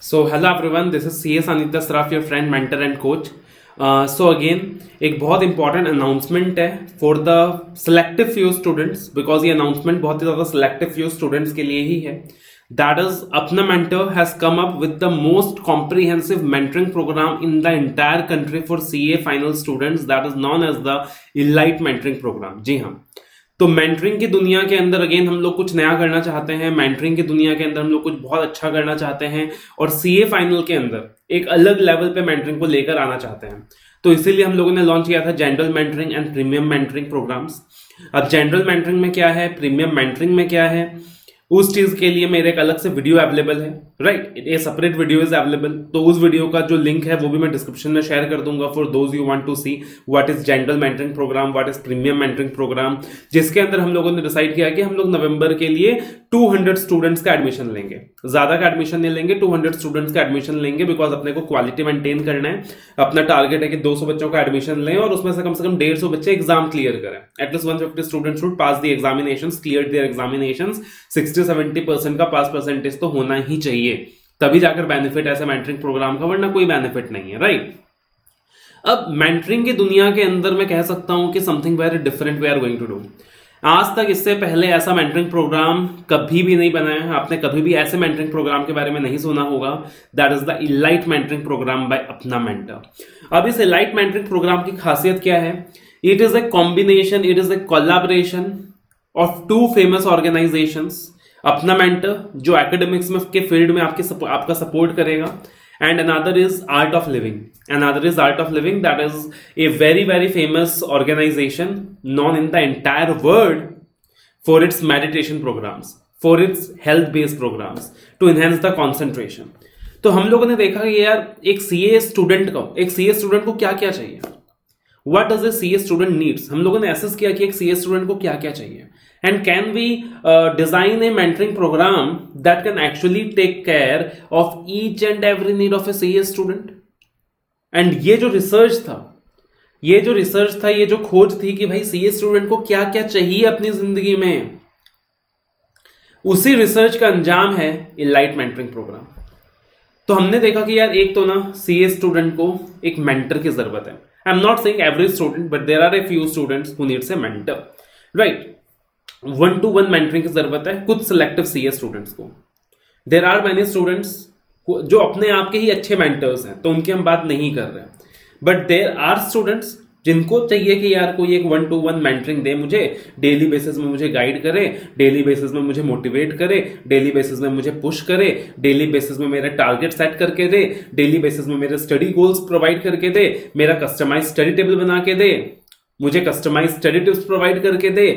So hello everyone, this is CS Anita Sraf, your friend, mentor and coach. So again एक बहुत important announcement है for the selective few students, because ये announcement बहुत ही ज़्यादा selective few students के लिए ही है. दैट इज अपना mentor has come up with the most comprehensive mentoring program in the entire country for CA final students, that is known as the elite mentoring program. जी हाँ, तो mentoring की दुनिया के अंदर अगेन हम लोग कुछ नया करना चाहते हैं. मेंटरिंग की दुनिया के अंदर हम लोग कुछ बहुत अच्छा करना चाहते हैं और सीए फाइनल के अंदर एक अलग लेवल पे मेंटरिंग को लेकर आना चाहते हैं. तो इसीलिए हम लोगों ने लॉन्च किया था general mentoring and premium mentoring programmes. अब जनरल मेंटरिंग में क्या है, प्रीमियम मेंटरिंग में क्या है, उस चीज के लिए मेरे एक अलग से वीडियो अवेलेबल है. राइट, ये सेपरेट वीडियो इज अवेलेबल. तो उस वीडियो का जो लिंक है वो भी मैं डिस्क्रिप्शन में शेयर कर दूंगा for those you want to see what is general mentoring programme, what is premium mentoring programme, जिसके अंदर हम लोगों ने डिसाइड किया कि हम लोग नवंबर के लिए 200 स्टूडेंट्स का एडमिशन लेंगे. ज्यादा का एडमिशन नहीं लेंगे, 200 स्टूडेंट्स का एडमिशन लेंगे, बिकॉज अपने को क्वालिटी मेंटेन करना है. अपना टारगेट है कि 200 बच्चों का एडमिशन लें और उसमें से कम 150 बच्चे एग्जाम क्लियर करें. At least 150 students should pass the examinations, clear their examinations. 60-70% का पास परसेंटेज तो होना ही चाहिए, तभी जाकर बेनिफिट ऐसे मेंटरिंग प्रोग्राम का, वरना कोई बेनिफिट नहीं है. राइट, अब मेंटरिंग की दुनिया के अंदर मैं कह सकता हूं कि something very different we are going to do. आज तक इससे पहले ऐसा मेंटरिंग प्रोग्राम कभी भी नहीं बनाया है. आपने कभी भी ऐसे मेंटरिंग प्रोग्राम के बारे में नहीं सुना होगा. That is the elite mentoring programme by Apna mentor. अब इस इलाइट मेंटरिंग प्रोग्राम की खासियत क्या है? It is a combination, it is a collaboration of two famous organisations. Apna mentor जो एकेडमिक्स में के फील्ड में आपका सपोर्ट करेगा, and another is art of living. That is a very famous organization known in the entire world for its meditation programs, for its health based programs to enhance the concentration. तो हम लोगों ने देखा कि यार एक CA student को क्या क्या चाहिए, what does a CA student needs. हम लोगों ने एसेस किया कि एक सीए स्टूडेंट को क्या क्या चाहिए, and can we design a mentoring program that can actually take care of each and every need of a CA student. and ये जो रिसर्च था, ये जो खोज थी कि भाई सीए स्टूडेंट को क्या क्या चाहिए अपनी जिंदगी में, उसी रिसर्च का अंजाम है इलाइट मेंटरिंग प्रोग्राम. तो हमने देखा कि यार एक तो ना सीए स्टूडेंट को एक मेंटर की जरूरत है. I am not saying every student, but there are a few students who needs a mentor. Right, 1-to-1 mentoring की जरूरत है कुछ सिलेक्टिव सीए स्टूडेंट्स को. देयर आर मैनी स्टूडेंट्स जो अपने आप के ही अच्छे मेंटर्स हैं, तो उनकी हम बात नहीं कर रहे हैं. बट देयर आर स्टूडेंट्स जिनको चाहिए कि यार कोई एक 1-to-1 मेंटरिंग दे मुझे, डेली बेसिस में मुझे गाइड करे, डेली बेसिस में मुझे मोटिवेट करे, डेली बेसिस में मुझे पुश करे, डेली बेसिस में मेरे टारगेट सेट करके दे, डेली बेसिस में मेरे स्टडी गोल्स प्रोवाइड करके दे, मेरा कस्टमाइज स्टडी टेबल बना के दे, मुझे कस्टमाइज स्टडी टिप्स प्रोवाइड करके दे.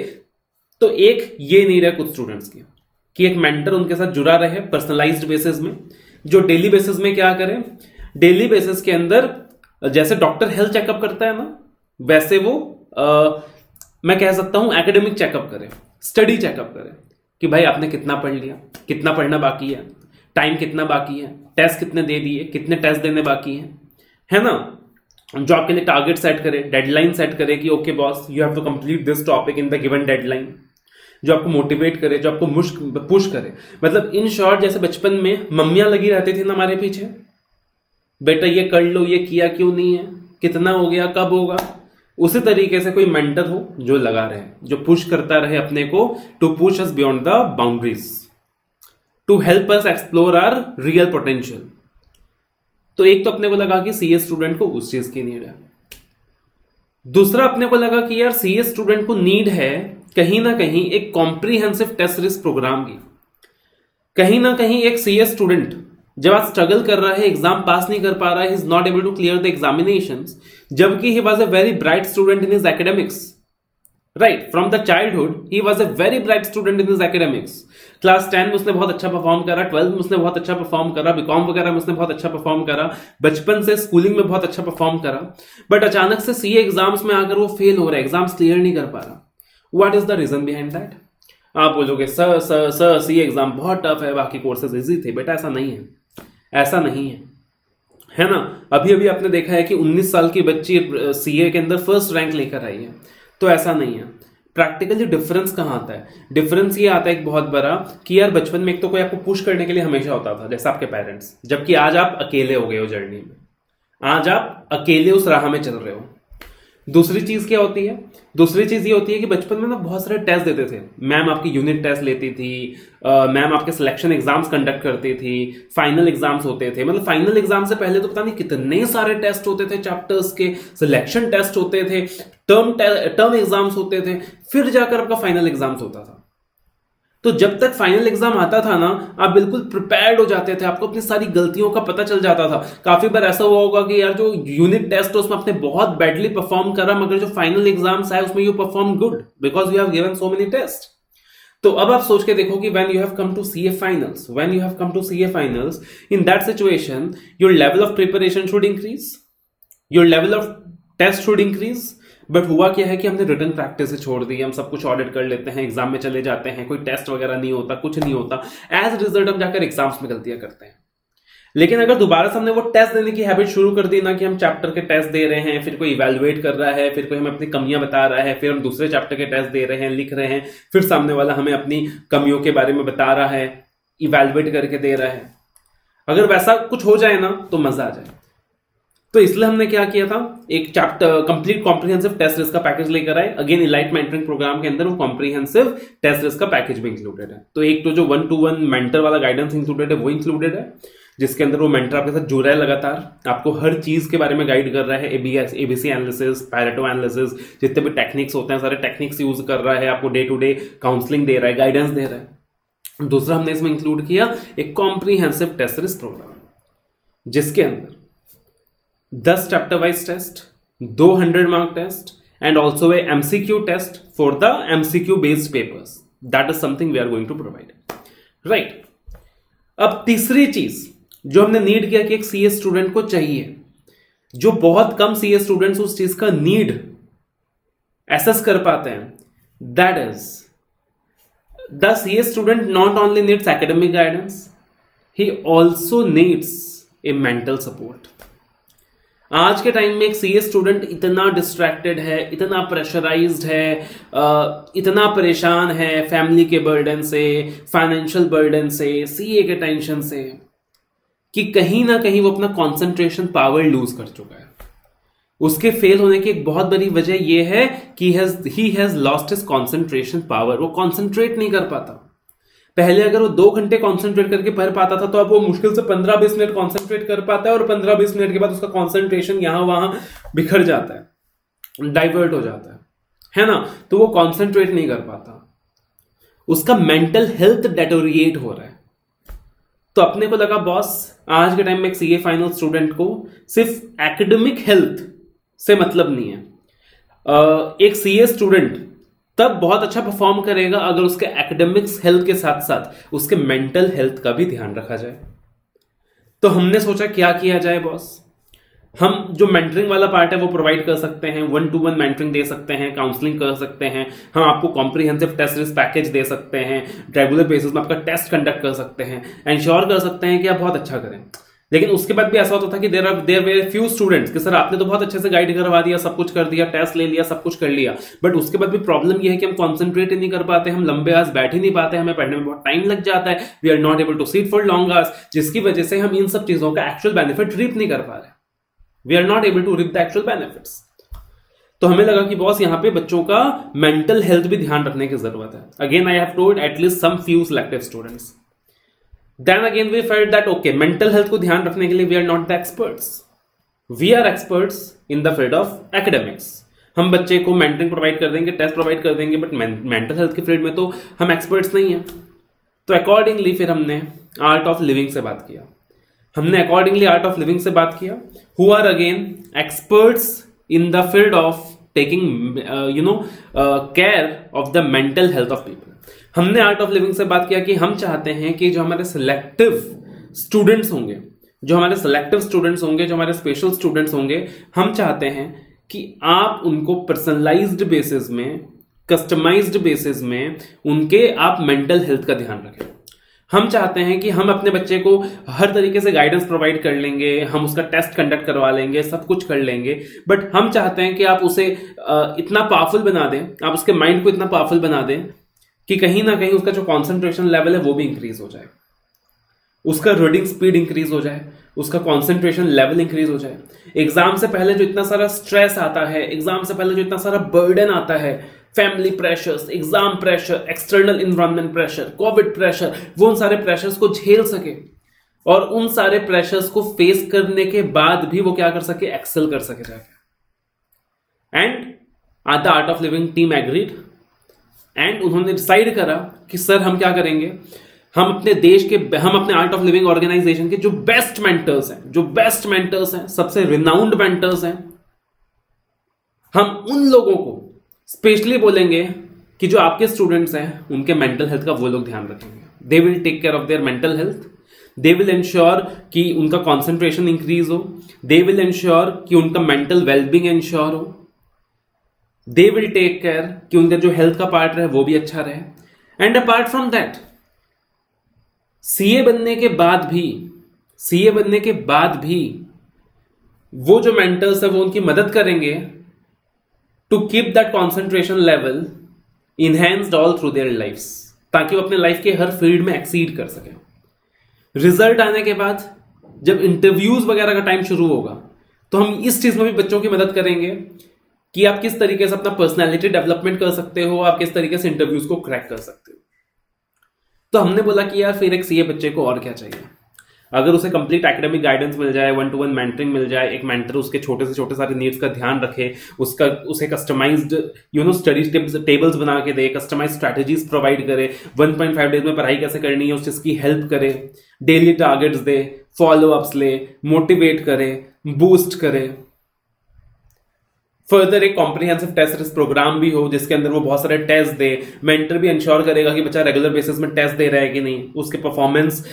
तो एक ये नीड है कुछ स्टूडेंट्स की कि एक मेंटर उनके साथ जुड़ा रहे पर्सनलाइज्ड बेसिस में, जो डेली बेसिस में क्या करे, डेली बेसिस के अंदर जैसे डॉक्टर हेल्थ चेकअप करता है ना, वैसे वो मैं कह सकता हूं एकेडमिक चेकअप करे, स्टडी चेकअप करे कि भाई आपने कितना पढ़ लिया, कितना पढ़ना बाकी है, टाइम कितना बाकी है, टेस्ट कितने दे दिए, कितने टेस्ट देने बाकी है ना. जो आपके लिए टारगेट सेट करे, डेडलाइन सेट करे कि okay boss you have to complete this topic in the given deadline. जो आपको मोटिवेट करे, जो आपको पुश करे. मतलब इन शॉर्ट जैसे बचपन में मम्मियां लगी रहती थी ना हमारे पीछे, बेटा ये कर लो, ये किया क्यों नहीं है, कितना हो गया, कब होगा. उसी तरीके से कोई मेंटर हो जो लगा रहे, जो पुश करता रहे अपने को, to push us beyond the boundaries, to help us explore our real potential. तो एक तो अपने को लगा कि सीए स्टूडेंट को उस चीज की नीड है. दूसरा अपने को लगा कि यार सीए स्टूडेंट को नीड है कहीं ना कहीं एक कॉम्प्रिहेंसिव टेस्ट सीरीज प्रोग्राम की. कहीं ना कहीं एक सीए स्टूडेंट जब आज स्ट्रगल कर रहा है, एग्जाम पास नहीं कर पा रहा है, he is not able to clear the examinations, जबकि he was a very bright student in his academics. Right, from the childhood he was a very bright student in his academics. Class 10 में उसने बहुत अच्छा perform करा, 12 में उसने बहुत अच्छा परफॉर्म करा, बीकॉम वगैरह में उसने बहुत अच्छा परफॉर्म करा, बचपन से स्कूलिंग में बहुत अच्छा परफॉर्म करा. बट अचानक से सीए एग्जाम्स में आकर वो फेल हो रहा है, एग्जाम्स क्लियर नहीं कर पा रहा. What is the reason behind that? आप बोलोगे सर सीए एग्जाम बहुत टफ है, बाकी कोर्सेज इजी थे. बेटा ऐसा नहीं है ना. अभी आपने देखा है कि 19 साल की बच्ची सीए के अंदर फर्स्ट रैंक लेकर आई है. तो ऐसा नहीं है. प्रैक्टिकली डिफरेंस कहाँ आता है? डिफरेंस ये आता है एक बहुत बड़ा कि यार बचपन में एक तो कोई आपको पुश करने के लिए हमेशा होता था, जैसे आपके पेरेंट्स, जबकि आज आप अकेले हो गए हो जर्नी में, आज आप अकेले उस राह में चल रहे हो। दूसरी चीज क्या होती है? दूसरी चीज ये होती है कि बचपन में ना बहुत सारे टेस्ट देते थे, मैम आपकी यूनिट टेस्ट लेती थी, मैम आपके सिलेक्शन एग्जाम्स कंडक्ट करती थी, फाइनल एग्जाम्स होते थे, मतलब फाइनल एग्जाम से पहले तो पता नहीं कितने सारे टेस्ट होते थे चैप्टर्स के, सिलेक्शन टेस्ट होते थे, टर्म एग्जाम्स होते थे, फिर जाकर आपका फाइनल एग्जाम्स होता था। तो जब तक फाइनल एग्जाम आता था ना, आप बिल्कुल प्रिपेयर्ड हो जाते थे, आपको अपनी सारी गलतियों का पता चल जाता था। काफी बार ऐसा हुआ होगा कि यार जो यूनिट टेस्ट उसमें आपने बहुत बैडली परफॉर्म करा, मगर जो फाइनल एग्जाम्स आए उसमें you perform good because you have given so many test. तो अब आप सोच के देखो कि when you have come to CA finals, in that situation your level of preparation should increase, your level of test should increase। But हुआ क्या है कि हमने रिटन प्रैक्टिस से छोड़ दी, हम सब कुछ ऑडिट कर लेते हैं, एग्जाम में चले जाते हैं, कोई टेस्ट वगैरह नहीं होता, कुछ नहीं होता, एज रिजल्ट हम जाकर एग्जाम्स में गलतियां करते हैं। लेकिन अगर दोबारा से हमने वो टेस्ट देने की हैबिट शुरू कर दी ना, कि हम चैप्टर के टेस्ट दे रहे हैं, फिर कोई इवैल्यूएट कर रहा है, फिर कोई हमें अपनी कमियां बता रहा है, फिर हम दूसरे चैप्टर के टेस्ट दे रहे हैं, लिख रहे हैं, फिर सामने वाला हमें अपनी कमियों के बारे में बता रहा है, इवैल्यूएट करके दे रहा है, अगर वैसा कुछ हो जाए ना तो मजा आ जाए। तो इसलिए हमने क्या किया था, एक chapter complete comprehensive test risk का पैकेज लेकर आए। अगेन इलाइट मेंटरिंग प्रोग्राम के अंदर वो कॉम्प्रिहेंसिव टेस्ट रिस्क का पैकेज भी इंक्लूडेड है। तो एक तो जो 1-to-1 मेंटर वाला गाइडेंस इंक्लूडेड है वो इंक्लूडेड है, जिसके अंदर वो मेंटर आपके साथ जुड़ रहा है, लगातार आपको हर चीज के बारे में गाइड कर रहा है, एबीसी एनालिसिस, पैरेटो एनालिसिस, जितने भी टेक्निक्स होते हैं सारे टेक्निक्स यूज कर रहा है, आपको डे टू डे काउंसलिंग दे रहा है, गाइडेंस दे रहा है। दूसरा हमने इसमें इंक्लूड किया एक कॉम्प्रिहेंसिव टेस्ट रिस्क प्रोग्राम, जिसके अंदर 10 chapter wise test, 200 mark test and also a MCQ test for the MCQ based papers. That is something we are going to provide, right. अब तीसरी चीज जो हमने नीड किया कि एक सीए स्टूडेंट को चाहिए, जो बहुत कम सीए स्टूडेंट्स उस चीज का नीड एसेस कर पाते हैं, that is the CA student not only needs academic guidance, he also needs a mental support. आज के टाइम में एक सीए स्टूडेंट इतना डिस्ट्रैक्टेड है, इतना प्रेशराइज्ड है, इतना परेशान है फैमिली के बर्डन से, फाइनेंशियल बर्डन से, सीए के टेंशन से, कि कहीं ना कहीं वो अपना कंसंट्रेशन पावर लूज कर चुका है। उसके फेल होने की एक बहुत बड़ी वजह यह है कि he has lost his concentration power. वो कंसंट्रेट नहीं कर पाता। पहले अगर वो 2 घंटे कॉन्सेंट्रेट करके पढ़ पाता था, तो अब वो मुश्किल से 15-20 मिनट कॉन्सेंट्रेट कर पाता है, और 15-20 मिनट के बाद उसका कॉन्सेंट्रेशन यहां वहां बिखर जाता है, डाइवर्ट हो जाता है ना। तो वो कॉन्सेंट्रेट नहीं कर पाता, उसका मेंटल हेल्थ डेटोरिएट हो रहा है। तो अपने को लगा बॉस, आज के टाइम में एक सीए फाइनल स्टूडेंट को सिर्फ एकेडमिक हेल्थ से मतलब नहीं है। एक सीए स्टूडेंट तब बहुत अच्छा परफॉर्म करेगा अगर उसके एकेडमिक्स हेल्थ के साथ साथ उसके मेंटल हेल्थ का भी ध्यान रखा जाए। तो हमने सोचा क्या किया जाए बॉस। हम जो मेंटरिंग वाला पार्ट है वो प्रोवाइड कर सकते हैं, 1-to-1 मेंटरिंग दे सकते हैं, काउंसलिंग कर सकते हैं, हम आपको कॉम्प्रिहेंसिव टेस्ट रिस्क पैकेज दे सकते हैं, रेगुलर बेसिस में आपका टेस्ट कंडक्ट कर सकते हैं, एंश्योर कर सकते हैं कि आप बहुत अच्छा करें। लेकिन उसके बाद भी ऐसा होता था कि देयर वेर फ्यू स्टूडेंट्स कि सर आपने तो बहुत अच्छे से गाइड करवा दिया, सब कुछ कर दिया, टेस्ट ले लिया, सब कुछ कर लिया, बट उसके बाद भी प्रॉब्लम यह है कि हम कॉन्सेंट्रेट ही नहीं कर पाते, हम लंबे आवर्स बैठ ही नहीं पाते, हमें पढ़ने में बहुत टाइम लग जाता है, we are not able to sit for long hours, जिसकी वजह से हम इन सब चीजों का एक्चुअल बेनिफिट रीप नहीं कर पा रहे, we are not able to reap the actual benefits. तो हमें लगा कि बॉस यहाँ पे बच्चों का मेंटल हेल्थ भी ध्यान रखने की जरूरत है। Again I have told at least some few selective students. Then again we felt that okay, mental health को ध्यान रखने के लिए we are not the experts. We are experts in the field of academics. हम बच्चे को मेंटरिंग प्रोवाइड कर देंगे, टेस्ट प्रोवाइड कर देंगे, बट मेंटल हेल्थ के फील्ड में तो हम एक्सपर्ट्स नहीं हैं। तो अकॉर्डिंगली फिर हमने आर्ट ऑफ लिविंग से बात किया। Who are again experts in the field of taking care of the mental health of people. हमने आर्ट ऑफ लिविंग से बात किया कि हम चाहते हैं कि जो हमारे सिलेक्टिव स्टूडेंट्स होंगे, जो हमारे स्पेशल स्टूडेंट्स होंगे, हम चाहते हैं कि आप उनको पर्सनलाइज्ड बेसिस में, कस्टमाइज्ड बेसिस में उनके आप मेंटल हेल्थ का ध्यान रखें। हम चाहते हैं कि हम अपने बच्चे को हर तरीके से गाइडेंस प्रोवाइड कर लेंगे, हम उसका टेस्ट कंडक्ट करवा लेंगे, सब कुछ कर लेंगे, बट हम चाहते हैं कि आप उसे इतना पावरफुल बना दें, आप उसके माइंड को इतना पावरफुल बना दें कि कहीं ना कहीं उसका जो कॉन्सेंट्रेशन लेवल है वो भी इंक्रीज हो जाए, उसका रीडिंग स्पीड इंक्रीज हो जाए, उसका कंसंट्रेशन लेवल इंक्रीज हो जाए। एग्जाम से पहले जो इतना सारा स्ट्रेस आता है, एग्जाम से पहले जो इतना सारा बर्डन आता है, family pressures, exam pressure, external environment pressure, Covid pressure, वो उन सारे प्रेशर्स को झेल सके और उन सारे प्रेशर्स को फेस करने के बाद भी वो क्या कर सके, एक्सेल कर सके जाके। And the art of living team agreed and उन्होंने डिसाइड करा कि सर हम क्या करेंगे, हम अपने आर्ट ऑफ लिविंग ऑर्गेनाइजेशन के जो बेस्ट मेंटर्स हैं, सबसे रिनाउंड मेंटर्स हैं, हम उन लोगों को स्पेशली बोलेंगे कि जो आपके स्टूडेंट्स हैं उनके मेंटल हेल्थ का वो लोग ध्यान रखेंगे। They will take care of their mental health, they will ensure कि उनका कॉन्सेंट्रेशन इंक्रीज हो, दे विल इंश्योर कि उनका मेंटल वेलबींग इंश्योर हो, दे विल टेक केयर कि उनका जो हेल्थ का पार्ट रहे वो भी अच्छा रहे। And apart from that, CA बनने के बाद भी वो जो मेंटर्स है वो उनकी मदद करेंगे to keep that concentration level enhanced all through their lifes, ताकि वो अपने लाइफ के हर फील्ड में एक्सीड कर सके। रिजल्ट आने के बाद जब इंटरव्यूज वगैरह का टाइम शुरू होगा तो हम इस चीज में भी बच्चों की मदद करेंगे कि आप किस तरीके से अपना पर्सनैलिटी डेवलपमेंट कर सकते हो, आप किस तरीके से इंटरव्यूज को क्रैक कर सकते हो। तो हमने बोला कि यार फिर एक सीए बच्चे को और क्या चाहिए, अगर उसे कंप्लीट एकेडमिक गाइडेंस मिल जाए, 1-to-1 मेंटरिंग मिल जाए, एक मेंटर उसके छोटे से छोटे सारे नीड्स का ध्यान रखे, उसे कस्टमाइज्ड स्टडी टेबल्स बना के दे, कस्टमाइज्ड स्ट्रैटेजीज प्रोवाइड करे, 1.5 डेज में पढ़ाई कैसे करनी है उस चीज की हेल्प करे, डेली टारगेट्स दे, फॉलो अप्स ले, मोटिवेट करे, बूस्ट करे। फर्दर एक कॉम्प्रिहेंसिव टेस्ट प्रोग्राम भी हो जिसके अंदर वो बहुत सारे टेस्ट दे, मेंटर भी इंश्योर करेगा कि बच्चा रेगुलर बेसिस में टेस्ट दे रहा है कि नहीं, उसके परफॉर्मेंस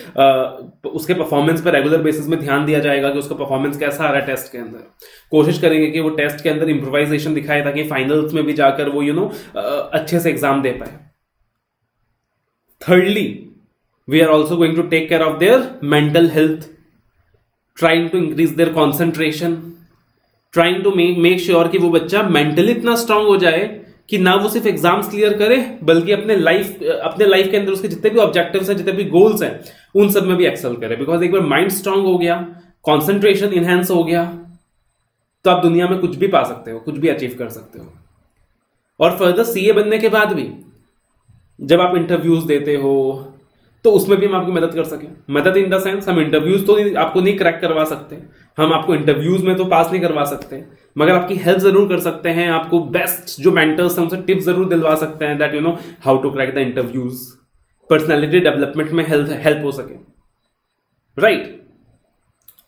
पर रेगुलर बेसिस में ध्यान दिया जाएगा कि उसका परफॉर्मेंस कैसा आ रहा है टेस्ट के अंदर। कोशिश करेंगे कि वो टेस्ट के अंदर इंप्रोवाइजेशन दिखाए ताकि फाइनल्स में भी जाकर वो अच्छे से एग्जाम दे पाए। Thirdly, we are also going to take care of their mental health, trying to increase their concentration, trying to make sure कि वो बच्चा मेंटली इतना स्ट्रांग हो जाए कि ना वो सिर्फ एग्जाम्स क्लियर करे बल्कि अपने लाइफ के अंदर उसके जितने भी ऑब्जेक्टिव्स हैं, जितने भी गोल्स हैं, उन सब में भी एक्सेल करे। बिकॉज एक बार माइंड स्ट्रांग हो गया, कॉन्सेंट्रेशन इनहेंस हो गया, तो आप दुनिया में कुछ भी पा सकते हो, कुछ भी अचीव कर सकते हो। और फर्दर सीए बनने के बाद भी जब आप इंटरव्यूज देते हो तो उसमें भी हम आपकी मदद कर सकें। मदद इन द सेंस, हम इंटरव्यूज तो आपको नहीं क्रैक करवा सकते, हम आपको इंटरव्यूज में तो पास नहीं करवा सकते, मगर आपकी हेल्प जरूर कर सकते हैं, आपको बेस्ट जो मेंटर्स हैं उनसे टिप्स जरूर दिलवा सकते हैं that how to crack the interviews, personality development में हेल्प हो सके, राइट।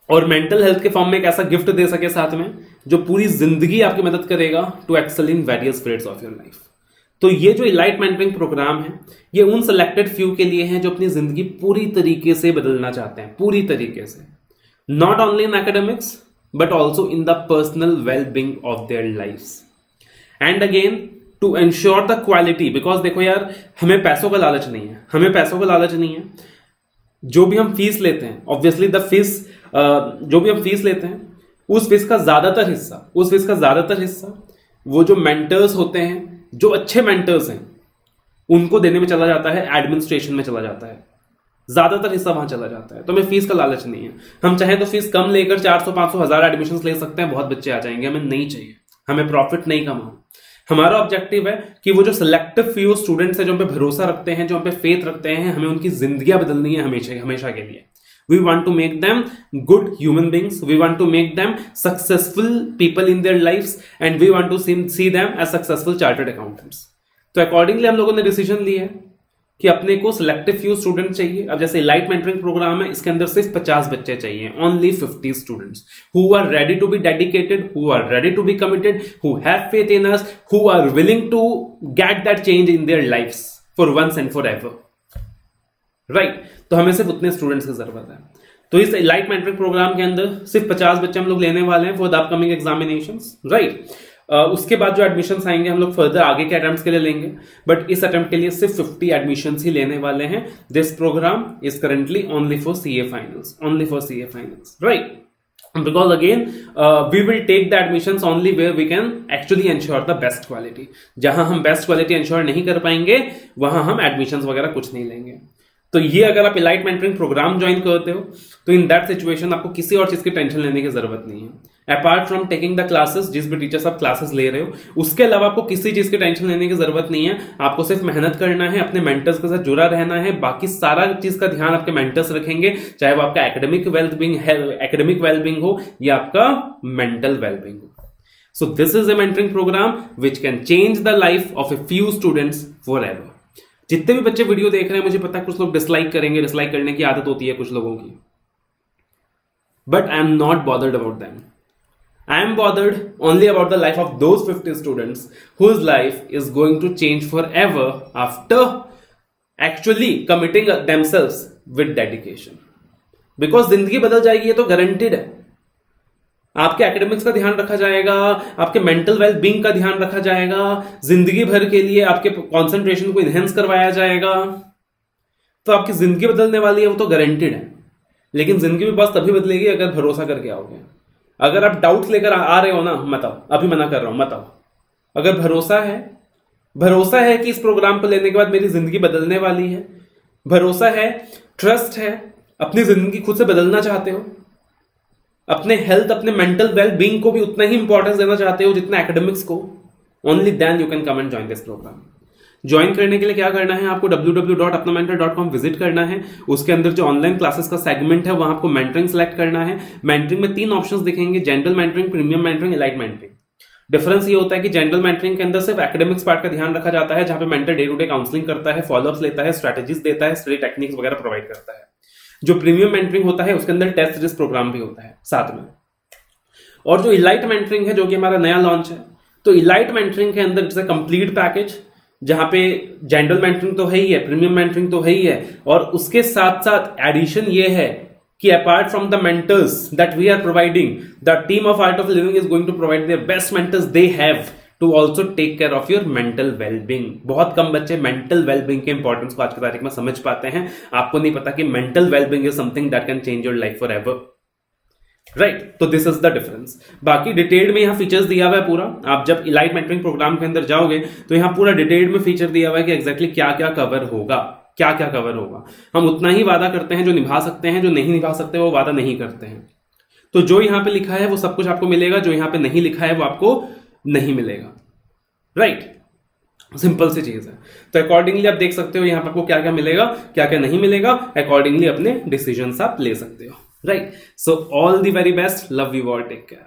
और मेंटल हेल्थ के फॉर्म में एक ऐसा गिफ्ट दे सके साथ में जो पूरी जिंदगी आपकी मदद करेगा to excel in various fields of your life. तो ये जो इलाइट मेंटरिंग प्रोग्राम है ये उन सेलेक्टेड फ्यू के लिए है जो अपनी जिंदगी पूरी तरीके से बदलना चाहते हैं, पूरी तरीके से, not only in academics but also in the personal wellbeing of their lifes. And again to ensure the quality, because देखो यार हमें पैसों का लालच नहीं है, जो भी हम फीस लेते हैं, ऑब्वियसली द फीस जो भी हम फीस लेते हैं उस फीस का ज्यादातर हिस्सा वो जो मेंटर्स होते हैं, जो अच्छे मेंटर्स हैं, उनको देने में चला जाता है, एडमिनिस्ट्रेशन में चला जाता है, ज्यादातर हिस्सा वहां चला जाता है। तो हमें फीस का लालच नहीं है, हम चाहें तो फीस कम लेकर 400, 500, 1000 एडमिशन ले सकते हैं, बहुत बच्चे आ जाएंगे, हमें नहीं चाहिए, हमें प्रॉफिट नहीं कमाना। हमारा ऑब्जेक्टिव है कि वो जो सिलेक्टिव फ्यू स्टूडेंट्स हैं जो हम पे भरोसा रखते हैं, जो हम पे फेथ रखते हैं, हमें उनकी जिंदगियां बदलनी है हमेशा के लिए। We want to make them good human beings. We want to make them successful people in their lives, and we want to see them as successful chartered accountants. तो अकॉर्डिंगली हम लोगों ने डिसीजन लिया है कि अपने को सिलेक्टिव फ्यू स्टूडेंट चाहिए। अब जैसे लाइट मेंटरिंग प्रोग्राम है, इसके अंदर सिर्फ 50 बच्चे चाहिए, only 50 students who are ready to be dedicated, who are ready to be committed, who have faith in us, who are willing to get that change in their lives for once and forever. Right तो हमें सिर्फ उतने students की जरूरत है। तो इस light mentoring program के अंदर सिर्फ 50 बच्चे हम लोग लेने वाले हैं for the upcoming examinations, right. उसके बाद जो एडमिशन्स आएंगे हम लोग फर्दर आगे के अटेम्प्ट्स के लिए लेंगे, बट इस अटेम्प्ट के लिए सिर्फ 50 एडमिशन्स ही लेने वाले हैं. This program is currently only for CA finals, right? Because again, we will take the admissions only where we can actually ensure the best quality. जहां हम बेस्ट क्वालिटी इंश्योर नहीं कर पाएंगे वहां हम एडमिशंस वगैरह कुछ नहीं लेंगे. तो ये अगर आप इलाइट मेंटरिंग प्रोग्राम ज्वाइन करते हो तो इन दैट सिचुएशन आपको किसी और चीज की टेंशन लेने की जरूरत नहीं है. Apart from taking the classes, जिस भी टीचर्स आप क्लासेस ले रहे हो, उसके अलावा आपको किसी चीज की टेंशन लेने की जरूरत नहीं है. आपको सिर्फ मेहनत करना है, अपने मेंटर्स के साथ जुड़ा रहना है. बाकी सारा चीज का ध्यान आपके मेंटर्स रखेंगे, चाहे वो आपका एकेडमिक वेलबींग हो या आपका मेंटल वेलबींग हो. So this is a mentoring program which can change the life of a few students forever. जितने भी बच्चे वीडियो देख रहे हैं, मुझे पता है कुछ लोग डिसलाइक करेंगे, डिसलाइक करने की आदत होती है कुछ लोगों की, but I am not bothered about them. I am bothered only about the life of those 50 students whose life is going to change forever after actually committing themselves with dedication. Because जिंदगी बदल जाएगी, ये तो guaranteed है. आपके academics का ध्यान रखा जाएगा, आपके मेंटल वेल बीइंग का ध्यान रखा जाएगा, जिंदगी भर के लिए आपके कॉन्सेंट्रेशन को इनहेंस करवाया जाएगा. तो आपकी जिंदगी बदलने वाली है, वो तो गारंटेड है. लेकिन जिंदगी भी बस तभी बदलेगी अगर भरोसा करके आओगे. अगर आप डाउट्स लेकर आ रहे हो ना, मत आओ. अभी मना कर रहा हूं, मत आओ. अगर भरोसा है कि इस प्रोग्राम को लेने के बाद मेरी जिंदगी बदलने वाली है, भरोसा है, ट्रस्ट है, अपनी जिंदगी खुद से बदलना चाहते हो, अपने हेल्थ, अपने मेंटल वेल बीइंग को भी उतना ही इंपॉर्टेंस देना चाहते हो जितना एकेडमिक्स को, only then you can come and join this program. Join करने के लिए क्या करना है, आपको www.apnamentor.com विजिट करना है. उसके अंदर जो ऑनलाइन क्लासेस का सेगमेंट है वहां आपको मेंटरिंग सेलेक्ट करना है. मेंटरिंग में 3 ऑप्शंस दिखेंगे, general mentoring, premium mentoring, elite mentoring. Difference ये होता है कि जनरल मेंटरिंग के अंदर सिर्फ एकेडमिक्स पार्ट का ध्यान रखा जाता है, जहां पे mentor day to day counselling करता है, फॉलोअप्स लेता है, स्ट्रेटेजीज देता है, स्टडी टेक्निक्स वगैरह प्रोवाइड करता है. जो प्रीमियम मेंटरिंग होता है उसके अंदर टेस्ट सीरीज प्रोग्राम भी होता है साथ में. और जो इलाइट मेंटरिंग है, जो कि हमारा नया लॉन्च है, तो इलाइट मेंटरिंग के अंदर जैसे कंप्लीट पैकेज, जहां पे जनरल मेंटरिंग तो है ही है, प्रीमियम मेंटरिंग तो है ही है, और उसके साथ साथ एडिशन ये है कि apart from the mentors that we are providing, the team of Art of Living is going to provide their best mentors they have to also take care of your mental wellbeing. बहुत कम बच्चे मेंटल वेलबींग के importance को आज की तारीख में समझ पाते हैं. आपको नहीं पता कि mental wellbeing is something that can change your life for ever, right? तो दिस इज द डिफरेंस. बाकी डिटेल्ड में यहाँ फीचर्स दिया हुआ है पूरा. आप जब इलाइट मेंटरिंग प्रोग्राम के अंदर जाओगे तो यहाँ पूरा डिटेल्ड में फीचर दिया हुआ है कि एग्जैक्टली क्या क्या कवर होगा. हम उतना ही वादा करते हैं जो निभा सकते हैं, जो नहीं निभा सकते वो वादा नहीं करते हैं. तो जो यहाँ पे लिखा है वो सब कुछ आपको मिलेगा, जो यहाँ पे नहीं लिखा है वो आपको नहीं मिलेगा, राइट? सिंपल सी चीज है. तो अकॉर्डिंगली आप देख सकते हो यहाँ पर आपको क्या क्या मिलेगा, क्या क्या नहीं मिलेगा. अकॉर्डिंगली अपने डिसीजन आप ले सकते हो, right? So all the very best. Love you all. Take care.